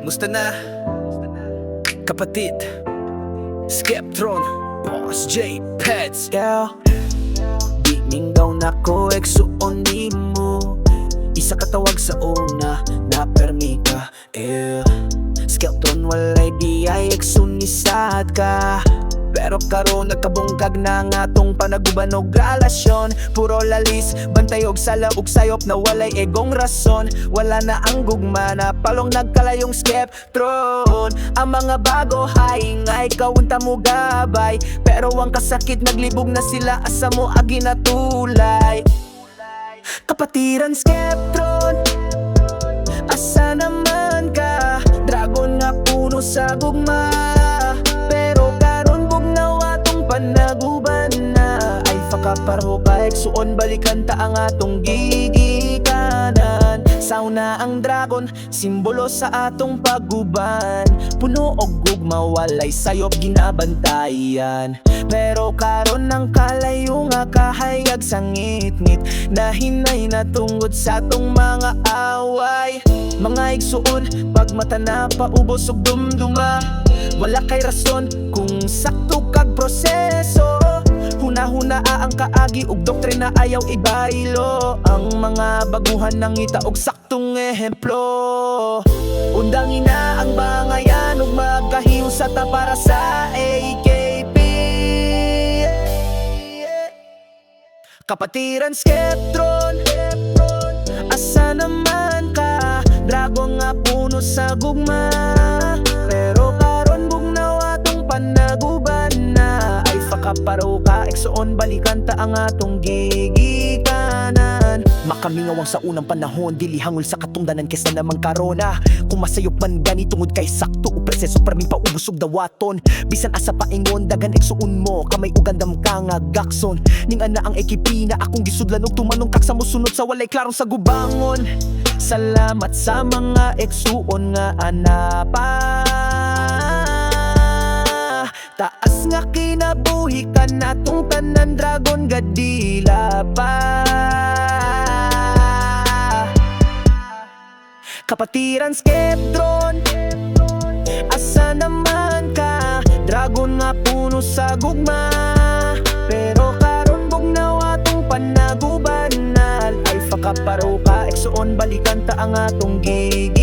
Musta na, kapatid? Skeptron, Boss J, Pets. Yeah, di daw nako eksuon ni mo. Isa katawag sa una na permika. Skeleton walay di ay eksun ni sad ka. Pero karon nagkabungkag na nga tong panaguban og relasyon. Puro lalis, bantay og sala ug sayop na walay egong rason. Wala na ang gugma na palong nagkalayong skeptron. Ang mga bago haingay kaunta mo gabay. Pero ang kasakit naglibog na sila asa mo agi natulay. Kapatiran skeptron, asa naman ka? Dragon nga puno sa gugma. Pero karon bugnaw atong panaguban na. Ay fakaparo ka eksuon balikan ta ang atong gigikanan. Sauna ang dragon, simbolo sa atong paguban. Puno og gugma walay sayop ginabantayan. Pero karon ang kalayo nga kahayag sa ngit-ngit. Nahinay na tungod sa atong mga away. Mga igsuon, pag mata na paubos og dumduma. Wala kay rason kung sakto kag proseso. Huna-huna ang kaagi ug doktrina ayaw ibaylo. Ang mga baguhan nangita og saktong ehemplo. Undangin na ang bangayan ug magkahiusata para sa AKP. Kapatiran skeptron, asa naman ka? Dragon nga puno sa gugma. Pero karon bugnaw atong panaguban na. Ay fakaparo ka eksuon balikan ta ang atong gigikanan. Makamingaw ang sa unang panahon, dili hangol sa katungdanan kesa namang karona. Kung masayop man gani tungod kay sakto o proseso para min paubos og dawaton. Bisan asa paingon dagan eksuon mo kamay ugandam ka nga gakson. Ning ana ang ekipi na akong gisudlan og tumanong kag sa mosunod sa walay klarong sa gubangon. Salamat sa mga eksuon nga anapa. Taas nga kinabuhi ka natong tanan dragon gadila pa. Kapatiran skeptron, asa naman ka? Dragon nga puno sa gugma. Pero karon bugnaw atong panaguban na. Ay fakaparo ka eksuon balikan ta ang atong gig